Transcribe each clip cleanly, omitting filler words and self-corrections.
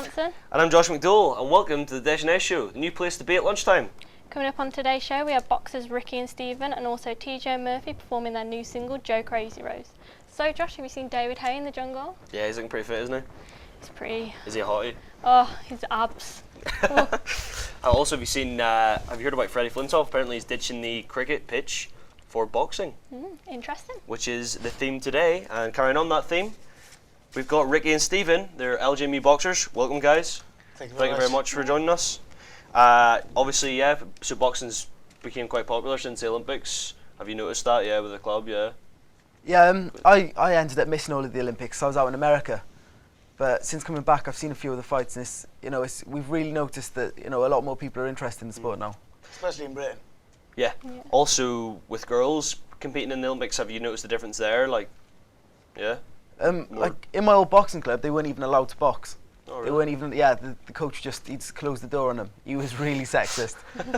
Johnson. And I'm Josh McDowell, and welcome to the Dejeuner Show, the new place to be at lunchtime. Coming up on today's show, we have boxers Ricky and Stephen, and also TJ Murphy performing their new single, Joe Crazy Rose. So, Josh, have you seen David Hay in the jungle? Yeah, he's looking pretty fit, isn't he? He's pretty. Is he a hottie? Oh, his abs. Also, have you heard about Freddie Flintoff? Apparently he's ditching the cricket pitch for boxing. Interesting. Which is the theme today, and carrying on that theme, we've got Ricky and Stephen. They're LJME boxers. Welcome, guys. Thank you very much for joining us. Obviously, yeah, so boxing's became quite popular since the Olympics. Have you noticed that, yeah, with the club, yeah? Yeah, I ended up missing all of the Olympics. I was out in America, but since coming back, I've seen a few of the fights, and we've really noticed that a lot more people are interested in the sport now, especially in Britain. Yeah. Also, with girls competing in the Olympics, have you noticed the difference there? Like, yeah. Like in my old boxing club, they weren't even allowed to box. Oh, really? They weren't even. Yeah, the coach he'd closed the door on them. He was really sexist.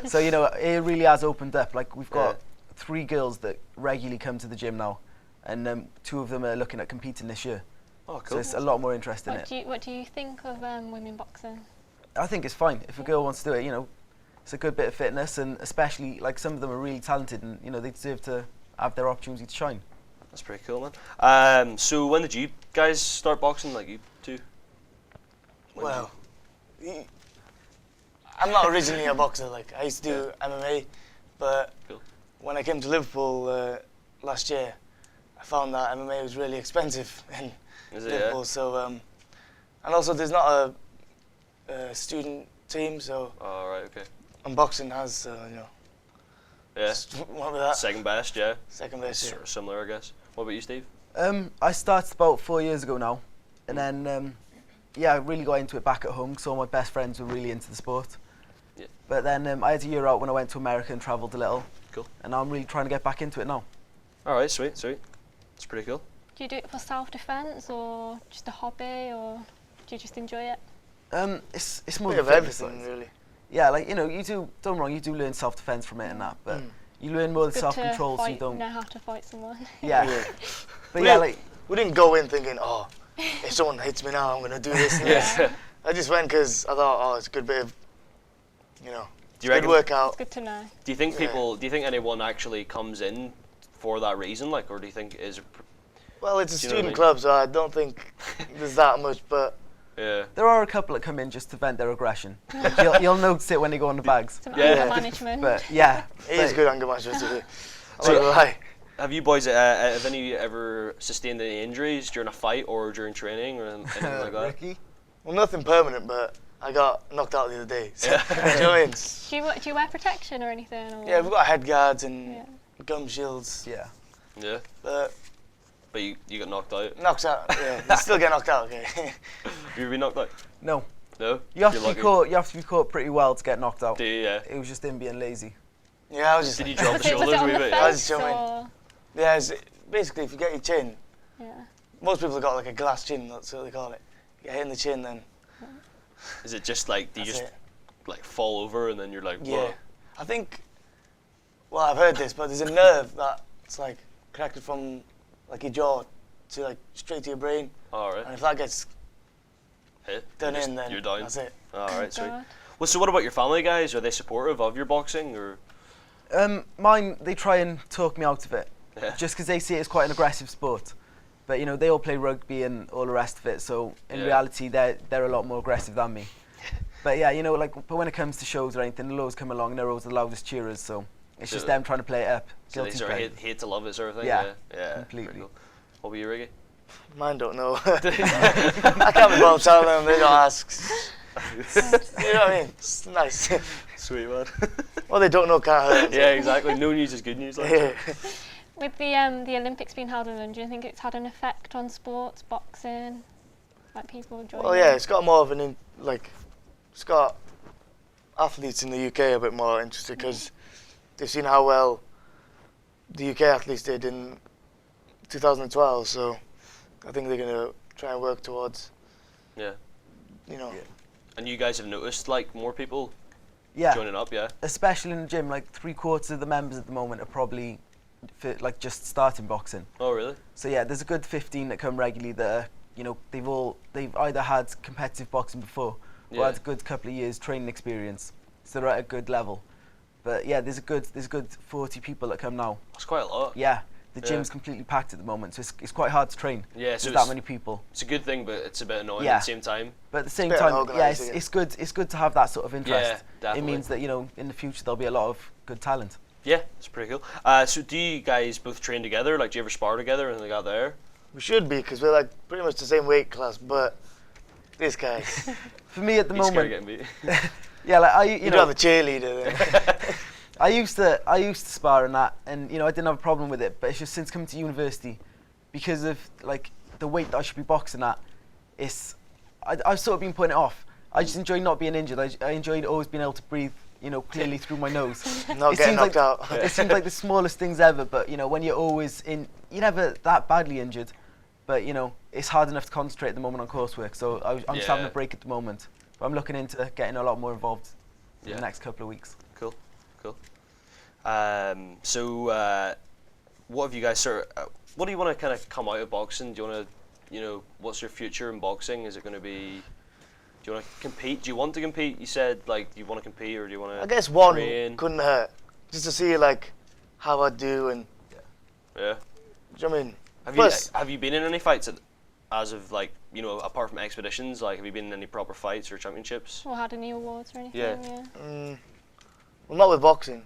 So it really has opened up. Like we've got 3 girls that regularly come to the gym now, and 2 of them are looking at competing this year. Oh, cool. So it's a lot more interest in it. What do you think of women boxing? I think it's fine if a girl wants to do it. It's a good bit of fitness, and especially like some of them are really talented, and they deserve to have their opportunity to shine. That's pretty cool, man. So when did you guys start boxing? Like you two? Well, I'm not originally a boxer. Like I used to do MMA, but when I came to Liverpool last year, I found that MMA was really expensive in Liverpool. Yeah? So, and also there's not a student team, so. Oh, right, okay. And boxing has, Yeah. What about that? Second best, yeah. Second best, yeah. Sort of similar, I guess. What about you, Steve? I started about 4 years ago now, and then I really got into it back at home because all my best friends were really into the sport. Yeah. But then I had a year out when I went to America and travelled a little. Cool. And I'm really trying to get back into it now. All right, sweet. That's pretty cool. Do you do it for self-defence or just a hobby, or do you just enjoy it? It's more of everything, really. Yeah, like you do. Don't get me wrong, you do learn self-defence from it and that, but you learn more self-control, so you don't know how to fight someone. Yeah. But we didn't go in thinking, oh, if someone hits me now, I'm gonna do this. And this. I just went because I thought, oh, it's a good bit of, good workout. It's good to know. Do you think Do you think anyone actually comes in for that reason, like, or do you think Well, it's a student club, so I don't think there's that much, but. Yeah. There are a couple that come in just to vent their aggression. You'll notice it when they go on the bags. Some anger management. But yeah. It is good anger management to do. So, have you boys, have any ever sustained any injuries during a fight or during training or anything like that? Ricky? Well, nothing permanent, but I got knocked out the other day. So, do you know what I mean? Do you wear protection or anything? Or? Yeah, we've got head guards and gum shields. Yeah. Yeah. But you got knocked out? Knocked out, yeah. You still get knocked out, okay. Have you been knocked out? No. No? You have to be caught pretty well to get knocked out. Do you, yeah? It was just him being lazy. Yeah, I was just. Did you drop the shoulders a wee bit? bit? I was just showing. Yeah, basically if you get your chin, most people have got like a glass chin, that's what they call it. You get hit in the chin then. Is it just like, do you just like fall over and then you're like, whoa? Yeah. I think, well, I've heard this, but there's a nerve that's like connected from like your jaw to like straight to your brain. Alright. And if that gets hit, done in, then you're down. that's it. Alright, sweet. Well, so what about your family, guys? Are they supportive of your boxing, or? Mine, they try and talk me out of it, just because they see it as quite an aggressive sport. But they all play rugby and all the rest of it, so in reality, they're a lot more aggressive than me. But yeah, but when it comes to shows or anything, they'll always come along and they're always the loudest cheerers, so it's just them trying to play it up. So they sort of hate to love it sort of thing? Yeah, completely. Cool. What about you, Ricky? Mine don't know. I can't be bothered telling them, they don't ask. You know what I mean? It's nice. Sweet, man. Well, they don't know, can't hurt. Yeah, exactly. No news is good news. Like. With the Olympics being held in London, do you think it's had an effect on sports, boxing, like people joining? Well, yeah, it's got more of an it's got athletes in the UK a bit more interested because they've seen how well the UK athletes did in 2012. So I think they're gonna try and work towards. Yeah. And you guys have noticed like more people joining up, especially in the gym. Like 3/4 of the members at the moment are probably just starting boxing. Oh, really? So yeah, there's a good 15 that come regularly that are you know, they've either had competitive boxing before or had a good couple of years training experience, so they're at a good level. But yeah, there's a good 40 people that come now. That's quite a lot. Yeah, the gym's completely packed at the moment, so it's quite hard to train. Yeah, so with that many people. It's a good thing, but it's a bit annoying at the same time. But at the same time, yeah, it's good. It's good to have that sort of interest. Yeah, definitely. It means that, you know, in the future there'll be a lot of good talent. Yeah, it's pretty cool. So do you guys both train together? Like, do you ever spar together and like out there? We should be, because we're like pretty much the same weight class, but this guy. For me at the He's moment, getting beat. yeah, like You'd have a cheerleader then. I used to spar and that, and you know, I didn't have a problem with it. But it's just since coming to university, because of like the weight that I should be boxing at, I've sort of been putting it off. I just enjoy not being injured. I enjoyed always being able to breathe, you know, clearly through my nose. Not getting knocked out. It seems like the smallest things ever, but you know, when you're always you're never that badly injured, but you know, it's hard enough to concentrate at the moment on coursework. So I'm just having a break at the moment, but I'm looking into getting a lot more involved in the next couple of weeks. Cool. So what have you guys what do you want to kind of come out of boxing? Do you want to, you know, what's your future in boxing? Is it going to be, do you want to compete? Do you want to compete? You said, like, do you want to compete or do you want to I guess one train? couldn't hurt. Just to see, like, how I do and... Yeah. Do you know what I mean? Have you been in any fights as of, like, you know, apart from expeditions? Like, have you been in any proper fights or championships? Or had any awards or anything? Yeah. Well, not with boxing.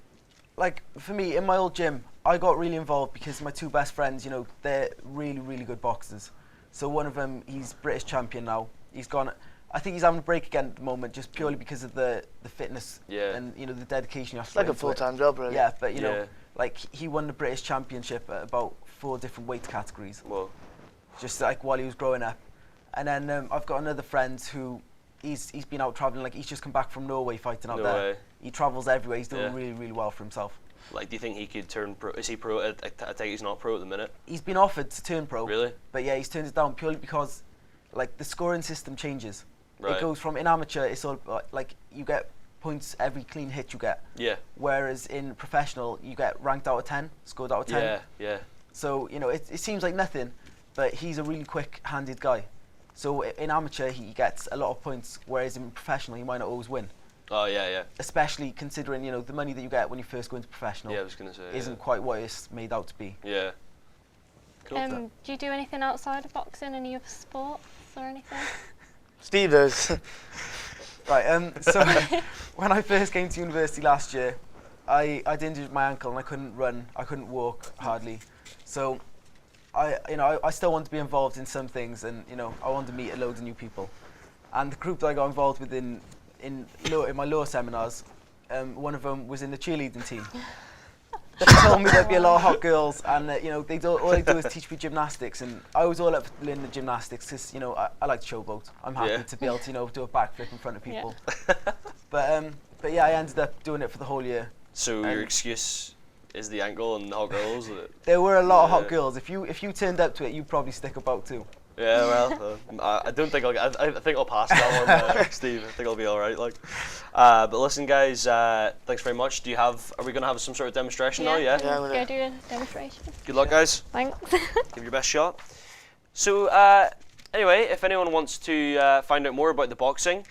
Like, for me, in my old gym, I got really involved because my two best friends, you know, they're really, really good boxers. So one of them, he's British champion now. He's gone, I think he's having a break again at the moment, just purely because of the fitness and, you know, the dedication you have to put into it. It's like a full-time job, really. Yeah, but, you know, like, he won the British championship at about 4 different weight categories. Whoa. Just, like, while he was growing up. And then I've got another friend who, he's been out travelling, like, he's just come back from Norway fighting out there. Way. He travels everywhere. He's doing really, really well for himself. Like, do you think he could turn pro? Is he pro? I think he's not pro at the minute. He's been offered to turn pro. Really? But yeah, he's turned it down purely because, like, the scoring system changes. Right. It goes from, in amateur, it's all like you get points every clean hit you get. Yeah. Whereas in professional, you get ranked out of 10, scored out of 10. Yeah, yeah. So, you know, it seems like nothing, but he's a really quick-handed guy. So in amateur, he gets a lot of points, whereas in professional, he might not always win. Oh, yeah, yeah. Especially considering, you know, the money that you get when you first go into professional I was going to say, isn't quite what it's made out to be. Yeah. Cool. Do you do anything outside of boxing, any other sports or anything? Steve does. Right, so when I first came to university last year, I'd injured my ankle and I couldn't run, I couldn't walk hardly. So I still want to be involved in some things, and you know, I want to meet a load of new people. And the group that I got involved with in my law seminars, one of them was in the cheerleading team. They told me there'd be a lot of hot girls, and you know, all they do is teach me gymnastics, and I was all up for learning the gymnastics because, you know, I like to showboat. I'm happy to be able to, you know, do a backflip in front of people. But yeah, I ended up doing it for the whole year. So your excuse is the ankle and the hot girls? There were a lot of hot girls. If you turned up to it, you'd probably stick a boat too. Yeah, well, I don't think I think I'll pass that one, Steve. I think I'll be all right. Like, but listen, guys, thanks very much. Are we gonna have some sort of demonstration now? Yeah. Yeah, I'm gonna go do a demonstration. Good luck, guys. Thanks. Give your best shot. So, anyway, if anyone wants to find out more about the boxing,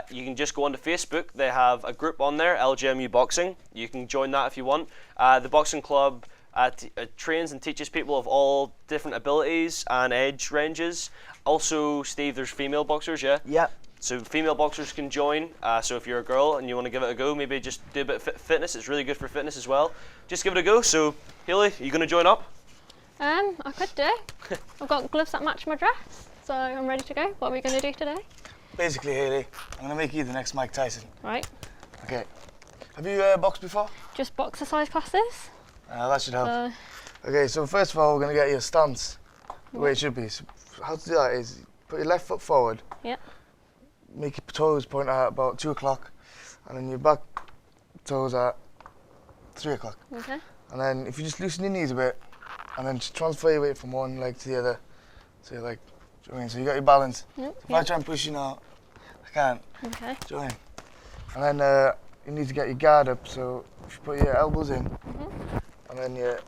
you can just go onto Facebook. They have a group on there, LGMU Boxing. You can join that if you want. The boxing club trains and teaches people of all different abilities and age ranges. Also, Steve, there's female boxers, yeah? Yeah. So female boxers can join. So if you're a girl and you want to give it a go, maybe just do a bit of fitness. It's really good for fitness as well. Just give it a go. So, Haley, are you going to join up? I could do. I've got gloves that match my dress, so I'm ready to go. What are we going to do today? Basically, Haley, I'm going to make you the next Mike Tyson. Right. Okay. Have you boxed before? Just boxercise classes. That should help. Okay, so first of all, we're going to get your stance the way it should be. So how to do that is put your left foot forward. Yeah. Make your toes point at about 2 o'clock, and then your back toes at 3 o'clock. Okay. And then if you just loosen your knees a bit, and then just transfer your weight from one leg to the other. So you're like, do you know what I mean? So you got your balance. Yep. If I try and push you now, I can't. Okay. Do you know what I mean? And then you need to get your guard up. So if you put your elbows in, and then you're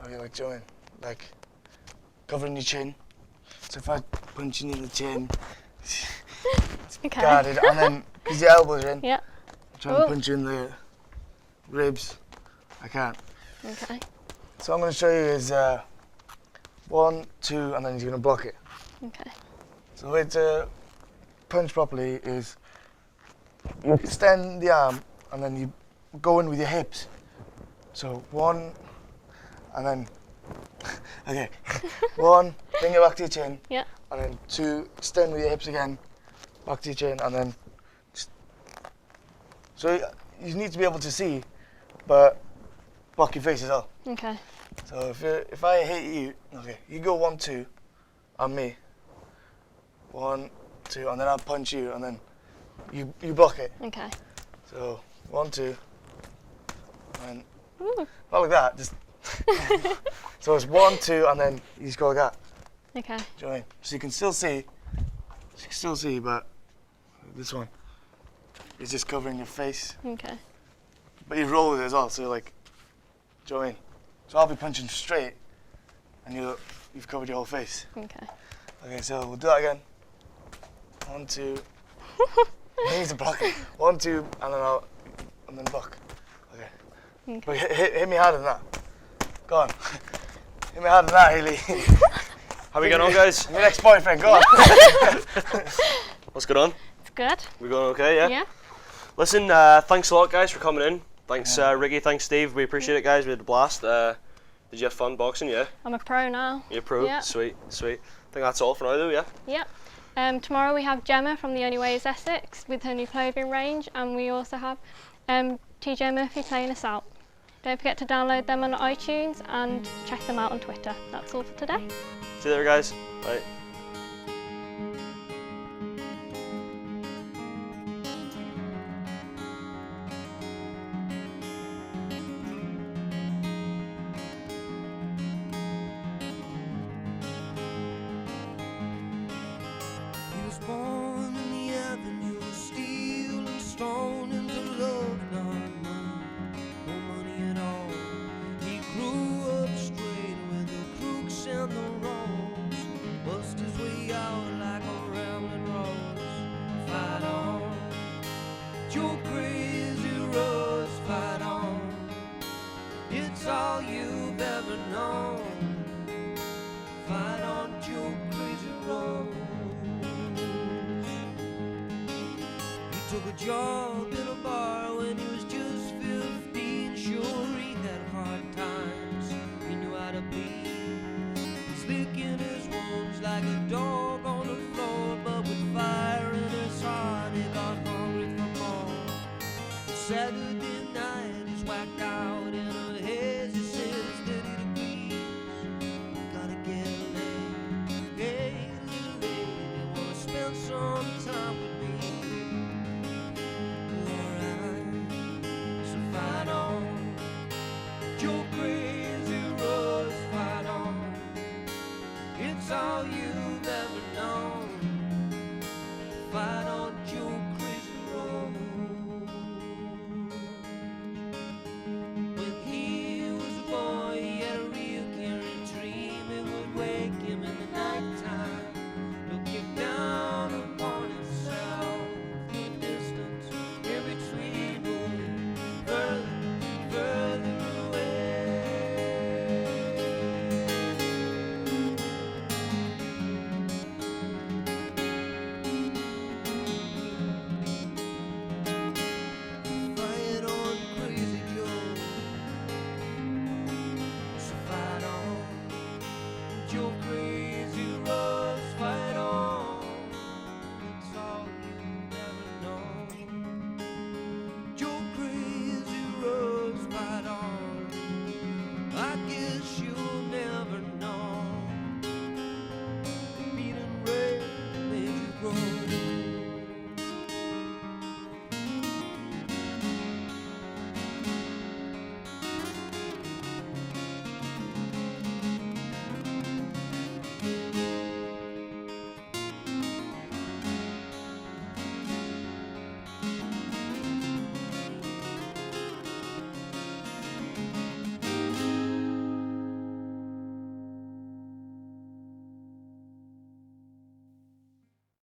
like, do you know what I mean? Like covering your chin. So if I punch you in the chin, Okay. guarded, and then because your elbows are in, Yeah. trying to punch you in the ribs, I can't. Okay. So I'm going to show you is 1, 2, and then you're going to block it. Okay. So the way to punch properly is you extend the arm and then you go in with your hips. So 1, and then, okay, 1, bring it back to your chin, Yeah. and then 2, extend with your hips again, back to your chin, and then, so you need to be able to see, but block your face as well. Okay. So if I hit you, okay, you go 1, 2 on me. 1, 2, and then I'll punch you, and then you block it. Okay. So 1, 2, and Ooh. not like that. Just so it's 1, 2, and then you just go like that. Okay. Do you know what I mean? So you can still see, but this one is just covering your face. Okay. But you roll with it as well. So like, do you know what I mean? So I'll be punching straight, and you've covered your whole face. Okay. Okay, so we'll do that again. 1, 2. I need to block it. 1, 2, and then block. Okay. Okay. But hit me harder than that. Go on. Hit me harder than that, Haley. How we getting on, guys? My ex-boyfriend. Go on. What's going on? It's good. We going okay? Yeah. Yeah. Listen, thanks a lot, guys, for coming in. Thanks, Ricky. Thanks, Steve. We appreciate it, guys. We had a blast. Did you have fun boxing? Yeah. I'm a pro now. You're a pro. Yeah. Sweet, sweet. I think that's all for now, though. Yeah. Yep. Tomorrow we have Gemma from The Only Way is Essex with her new clothing range, and we also have TJ Murphy playing us out. Don't forget to download them on iTunes and check them out on Twitter. That's all for today. See you later, guys. Bye. He was born in the avenue of steel and stone into love, not money, no money at all. He grew up straight with the crooks and the rolls, bust his way out like a rambling rose. Fight on, Joe Crazy Rose, fight on. It's all you've ever known. Fight on, Joe Crazy Rose. He took a job in a bar when he was just 15. Sure, he had hard times. He knew how to bleed. He's licking his wounds like a dog on the floor, but with fire in his heart, he got hungry for more. Saturday night, he's whacked out in a haze. He says 30 degrees. Gotta get laid. Hey, little lady, wanna spend some time with me? Alright, so fight on, Joe Crazy Rose, fight on. It's all you've ever known. Fight on, Joe Crazy Rose. When he was a boy, he had a recurring dream. It would wake him in the nighttime, look him down upon himself. The distance in between moving further, further away. Fight on, Crazy Joe. So fight on, Joe.